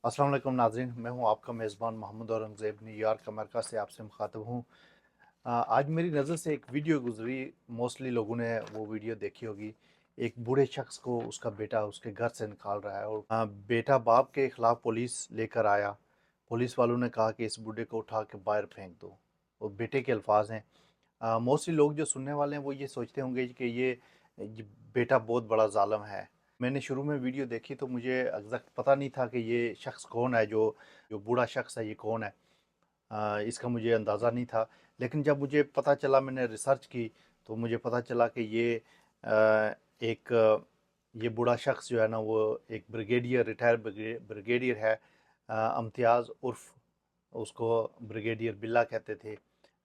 अस्सलाम वालेकुम नाज़रीन, मैं हूं आपका मेज़बान मोहम्मद औरंगज़ेब न्यूयॉर्क अमेरिका से आपसे मुखातब हूं। आज मेरी नज़र से एक वीडियो गुजरी। मोस्टली लोगों ने वो वीडियो देखी होगी। एक बूढ़े शख्स को उसका बेटा उसके घर से निकाल रहा है और बेटा बाप के खिलाफ पुलिस लेकर आया। पुलिस वालों ने कहा कि इस बूढ़े को उठा के बाहर फेंक दो। और बेटे के अल्फाज हैं। मोस्टली लोग जो सुनने वाले हैं वो ये सोचते होंगे कि ये बेटा बहुत बड़ा जालिम है। मैंने शुरू में वीडियो देखी तो मुझे एग्जैक्ट पता नहीं था कि ये शख्स कौन है, जो जो बूढ़ा शख्स है ये कौन है। इसका मुझे अंदाज़ा नहीं था। लेकिन जब मुझे पता चला, मैंने रिसर्च की, तो मुझे पता चला कि ये बूढ़ा शख्स जो है ना वो एक ब्रिगेडियर, रिटायर्ड ब्रिगेडियर है। इम्तियाज़ उर्फ उसको ब्रिगेडियर बिल्ला कहते थे।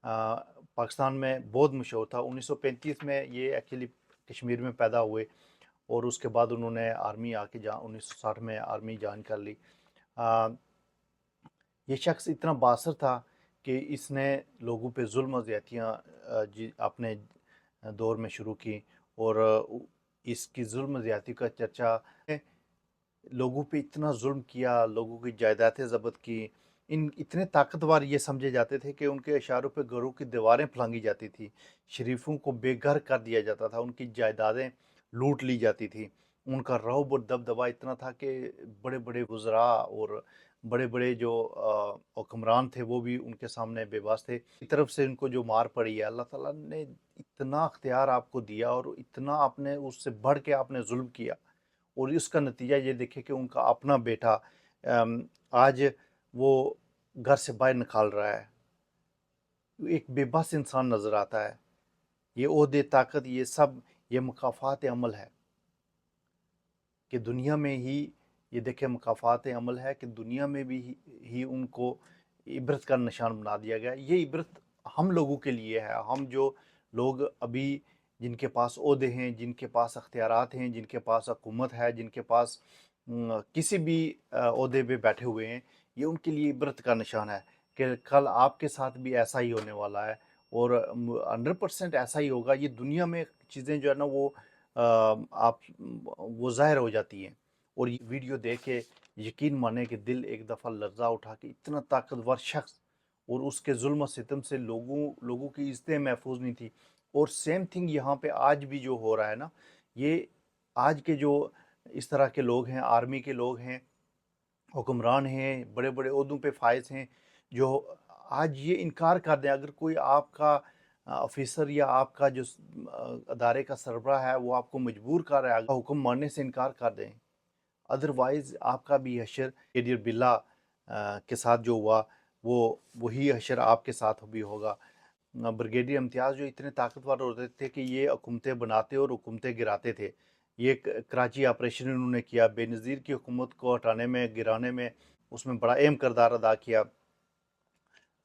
पाकिस्तान में बहुत मशहूर था। 1935 में ये एक्चुअली कश्मीर में पैदा हुए और उसके बाद उन्होंने आर्मी आके 1960 में आर्मी ज्वाइन कर ली। आ, ये शख्स इतना बासर था कि इसने लोगों पे जुल्म और ज़्यादतियाँ अपने दौर में शुरू की। और इसकी जुल्म ज़्यादती का चर्चा, लोगों पे इतना जुल्म किया, लोगों की जायदादें ज़ब्त की। इन इतने ताकतवर ये समझे जाते थे कि उनके इशारों पे घरों की दीवारें फलांगी जाती थी, शरीफों को बेघर कर दिया जाता था, उनकी जायदादें लूट ली जाती थी। उनका रौब और दबदबा इतना था कि बड़े बड़े वज़रा और बड़े बड़े जो हुक्मरान थे वो भी उनके सामने बेबस थे। एक तरफ से उनको जो मार पड़ी है, अल्लाह ताला ने इतना अख्तियार आपको दिया और इतना आपने उससे बढ़ के आपने जुल्म किया। और इसका नतीजा ये देखे कि उनका अपना बेटा आज वो घर से बाहर निकाल रहा है। एक बेबस इंसान नज़र आता है। ये ओहदे, ताकत, ये सब, ये मुकाफ़ात अमल है कि दुनिया में ही, ये देखें मुकाफ़ात अमल है कि दुनिया में भी ही उनको इबरत का निशान बना दिया गया। ये इबरत हम लोगों के लिए है। हम जो लोग अभी, जिनके पास ओहदे हैं, जिनके पास अख्तियारात हैं, जिनके पास हुकूमत है, जिनके पास किसी भी ओहदे पे बैठे हुए हैं, ये उनके लिए इबरत का निशान है कि कल आपके साथ भी ऐसा ही होने वाला है। और 100% ऐसा ही होगा। ये दुनिया में चीज़ें जो है ना वो आप वो ज़ाहिर हो जाती हैं। और ये वीडियो देख के यकीन माने कि दिल एक दफ़ा लर्ज़ा उठा कि इतना ताकतवर शख्स और उसके जुल्म और सितम से लोगों लोगों की इज़्ज़तें महफूज नहीं थी। और सेम थिंग यहाँ पे आज भी जो हो रहा है ना, ये आज के जो इस तरह के लोग हैं, आर्मी के लोग हैं, हुक्मरान हैं, बड़े बड़े ओहदों पे फाइज हैं, जो आज ये इनकार कर दें, अगर कोई आपका ऑफिसर या आपका जो अदारे का सरबराह है वो आपको मजबूर कर रहा है हुक्म मानने से, इनकार कर दें। अदरवाइज आपका भी हशर ब्रिगेडियर बिल्ला के साथ जो हुआ, वो वही हशर आपके साथ भी होगा। ब्रिगेडियर इम्तियाज़ जो इतने ताकतवर होते थे कि ये हुकूमतें बनाते और हुकूमतें गिराते थे। ये कराची ऑपरेशन उन्होंने किया, बेनज़ीर की हुकूमत को हटाने में, गिराने में उसमें बड़ा अहम किरदार अदा किया।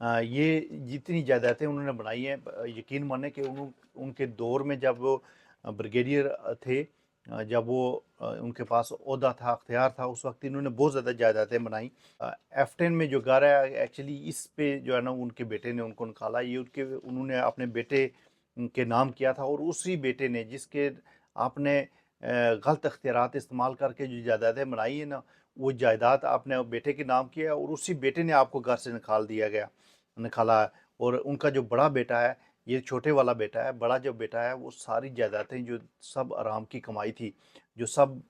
ये जितनी जायदादें उन्होंने बनाई हैं, यकीन माने कि उनके दौर में जब वो ब्रिगेडियर थे, जब वो उनके पास ओहदा था, अख्तियार था, उस वक्त इन्होंने बहुत ज़्यादा जायदादें बनाई। F10 में जो घर है एक्चुअली इस पे जो है ना उनके बेटे ने उनको निकाला। ये उनके उन्होंने अपने बेटे के नाम किया था और उसी बेटे ने जिसके आपने गलत अख्तियारात इस्तेमाल करके जो जायदादें बनाई है ना, वो जायदाद आपने बेटे के नाम किया और उसी बेटे ने आपको घर से निकाला है। और उनका जो बड़ा बेटा है, ये छोटे वाला बेटा है, बड़ा जो बेटा है वो सारी जायदादें जो सब आराम की कमाई थी, जो सब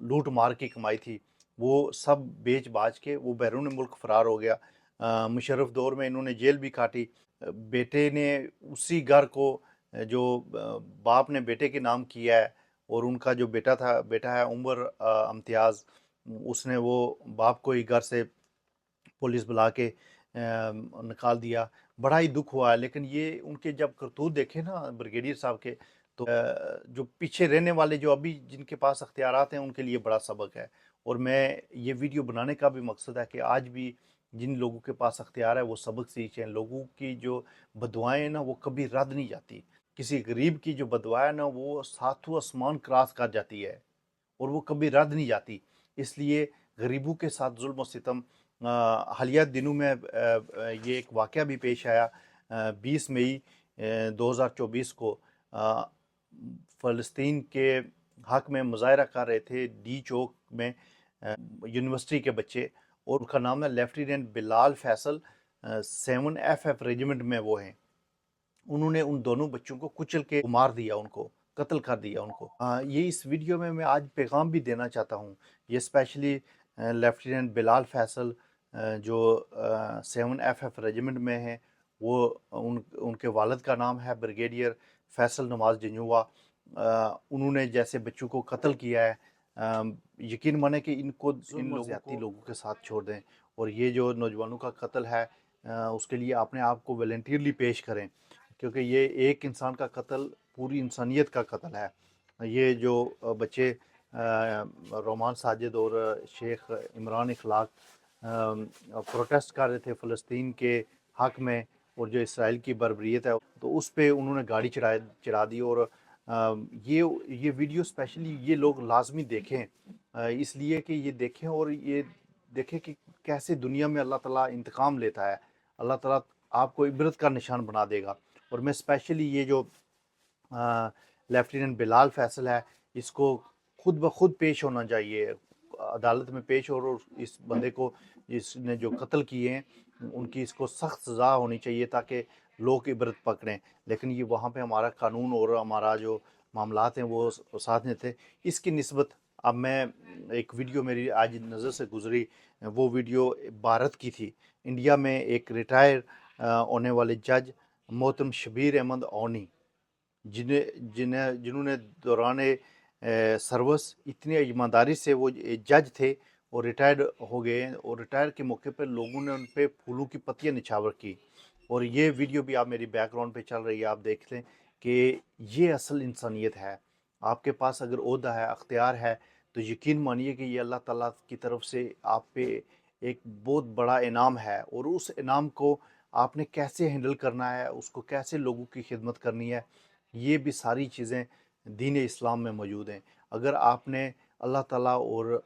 लूट मार की कमाई थी, वो सब बेच बाच के वो बैरून मुल्क फरार हो गया। मुशर्रफ दौर में इन्होंने जेल भी काटी। बेटे ने उसी घर को जो बाप ने बेटे के नाम किया है, और उनका जो बेटा है उमर इम्तियाज़, उसने वो बाप को ही घर से पुलिस बुला के निकाल दिया। बड़ा ही दुख हुआ है। लेकिन ये उनके जब करतूत देखे ना ब्रिगेडियर साहब के, तो जो पीछे रहने वाले जो अभी जिनके पास अख्तियारात हैं उनके लिए बड़ा सबक है। और मैं ये वीडियो बनाने का भी मकसद है कि आज भी जिन लोगों के पास अख्तियार है वो सबक सीखें। लोगों की जो बदुआएं हैं ना वो कभी रद्द नहीं जाती। किसी गरीब की जो बदुआ है ना वो सातों आसमान क्रॉस कर जाती है और वो कभी रद्द नहीं जाती। इसलिए गरीबों के साथ जुल्म और सितम, हालिया दिनों में ये एक वाक़या भी पेश आया। 20 मई 2024 को फ़लस्तीन के हक़ में मुज़ाहरा कर रहे थे डी चौक में। यूनिवर्सिटी के बच्चे, और उनका नाम है lieutenant Bilal Faisal, 7FF regiment में वो हैं। उन्होंने उन दोनों बच्चों को कुचल के मार दिया, उनको कत्ल कर दिया उनको। ये इस वीडियो में मैं आज पैगाम भी देना चाहता हूँ। ये स्पेशली लेफ्टिनेंट बिलाल फैसल जो 7FF रेजिमेंट में हैं, वो उनके वालिद का नाम है ब्रिगेडियर फैसल नवाज जंजुआ। उन्होंने जैसे बच्चों को कत्ल किया है, यकीन माने कि इन लोगों के साथ छोड़ दें, और ये जो नौजवानों का कत्ल है उसके लिए अपने आप को वॉलंटियरली पेश करें, क्योंकि ये एक इंसान का कत्ल पूरी इंसानियत का कत्ल है। ये जो बच्चे रोमान साजिद और शेख इमरान इखलाक प्रोटेस्ट कर रहे थे फ़लस्तीन के हक़ में, और जो इसराइल की बर्बरियत है, तो उस पे उन्होंने गाड़ी चढ़ा दी। और ये वीडियो स्पेशली ये लोग लाजमी देखें, इसलिए कि ये देखें और ये देखें कि कैसे दुनिया में अल्लाह ताला इंतकाम लेता है। अल्लाह ताला आपको इबरत का निशान बना देगा। और मैं स्पेशली ये जो लेफ्टिनेंट बिलाल फैसल है, इसको खुद ब खुद पेश होना चाहिए, अदालत में पेश, और इस बंदे को, इसने जो कत्ल किए हैं, उनकी इसको सख्त सज़ा होनी चाहिए ताकि लोग इबरत पकड़ें। लेकिन ये वहाँ पे हमारा कानून और हमारा जो मामलात हैं वो साथ में थे। इसकी निस्बत अब मैं, एक वीडियो मेरी आज नज़र से गुजरी, वो वीडियो भारत की थी। इंडिया में एक रिटायर होने वाले जज मोहतरम शबीर अहमद ओनी, जिन्होंने दौरान सर्विस इतनी ईमानदारी से वो जज थे और रिटायर्ड हो गए, और रिटायर के मौके पर लोगों ने उन पे फूलों की पत्तियां निछावर की। और ये वीडियो भी आप मेरी बैकग्राउंड पे चल रही है, आप देख लें कि ये असल इंसानियत है। आपके पास अगर ओहदा है, अख्तियार है, तो यकीन मानिए कि ये अल्लाह ताला की तरफ से आप पे एक बहुत बड़ा इनाम है, और उस इनाम को आपने कैसे हैंडल करना है, उसको कैसे लोगों की खिदमत करनी है, ये भी सारी चीज़ें दीन इस्लाम में मौजूद हैं। अगर आपने अल्लाह ताला और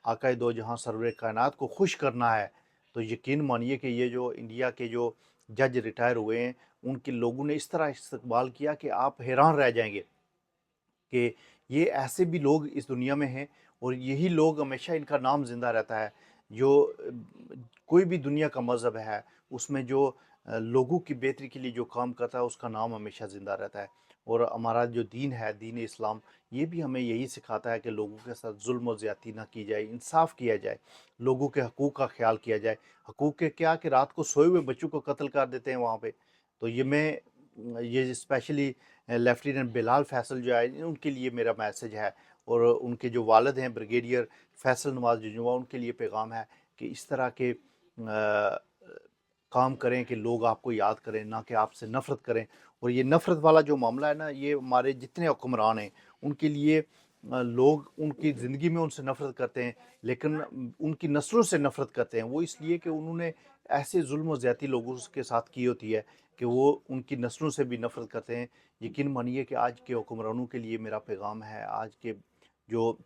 आका दो जहाँ सरवर कायनात को खुश करना है, तो यकीन मानिए कि ये जो इंडिया के जो जज रिटायर हुए हैं, उनके लोगों ने इस तरह इस्तकबाल किया कि आप हैरान रह जाएंगे कि ये ऐसे भी लोग इस दुनिया में हैं, और यही लोग हमेशा, इनका नाम ज़िंदा रहता है। जो कोई भी दुनिया का मज़हब है, उसमें जो लोगों की बेहतरी के लिए जो काम करता है, उसका नाम हमेशा ज़िंदा रहता है। और हमारा जो दीन है, दीन इस्लाम, ये भी हमें यही सिखाता है कि लोगों के साथ जुल्म और ज़्यादती ना की जाए, इंसाफ़ किया जाए, लोगों के हकूक़ का ख़्याल किया जाए। हकूक़ के क्या, कि रात को सोए हुए बच्चों को कत्ल कर देते हैं वहाँ पे। तो ये स्पेशली लेफ्टिनेंट बिलाल फैसल जो है, उनके लिए मेरा मैसेज है, और उनके जो वालिद हैं ब्रिगेडियर फैसल नवाज जंजुआ, उनके लिए पैगाम है कि इस तरह के काम करें कि लोग आपको याद करें, ना कि आपसे नफ़रत करें। और ये नफ़रत वाला जो मामला है ना, ये हमारे जितने हुक्मरान हैं उनके लिए, लोग उनकी ज़िंदगी में उनसे नफ़रत करते हैं, लेकिन उनकी नस्लों से नफ़रत करते हैं। वो इसलिए कि उन्होंने ऐसे जुल्म और ज़्यादती लोगों के साथ की होती है कि वो उनकी नस्लों से भी नफ़रत करते हैं। यकीन मानिए कि आज के हुक्मरानों के लिए मेरा पैगाम है, आज के जो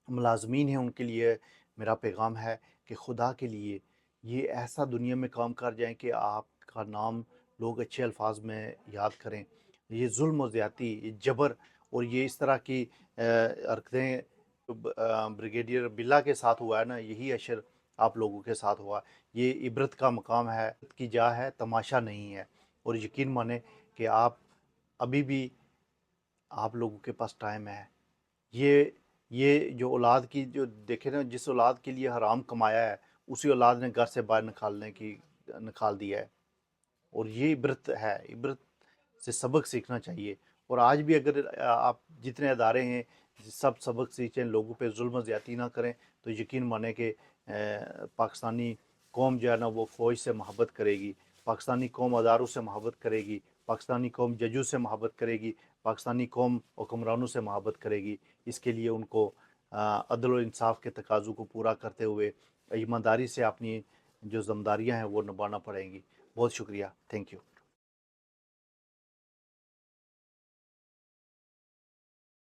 मुलाज़मीन हैं उनके लिए मेरा पैगाम है कि खुदा के लिए ये ऐसा दुनिया में काम कर जाएँ कि आपका नाम लोग अच्छे अल्फाज में याद करें। ये जुल्म और ज़्यादती, ये जबर, और ये इस तरह की हरकतें ब्रिगेडियर बिल्ला के साथ हुआ है ना, यही अशर आप लोगों के साथ हुआ। ये इबरत का मकाम है, इबरत की जा है, तमाशा नहीं है। और यकीन माने कि आप अभी भी, आप लोगों के पास टाइम है। ये जो औलाद की जो देखे ना, जिस औलाद के लिए हराम कमाया है, उसी औलाद ने घर से बाहर निकाल दिया है। और ये इबरत है, इबरत से सबक सीखना चाहिए। और आज भी अगर आप जितने अदारे हैं, सब सबक सीखें, लोगों पे जुल्म ज़्यादती ना करें, तो यकीन माने कि पाकिस्तानी कौम जो है ना, वो फ़ौज से मोहब्बत करेगी, पाकिस्तानी कौम अदारों से मोहब्बत करेगी, पाकिस्तानी कौम जजों से मोहब्बत करेगी, पाकिस्तानी कौम हुक्मरानों से मोहब्बत करेगी। इसके लिए उनको अदल और इंसाफ के तकाज़ों को पूरा करते हुए ईमानदारी से अपनी जो ज़िम्मेदारियाँ हैं वो निभाना पड़ेंगी। बहुत शुक्रिया, थैंक यू।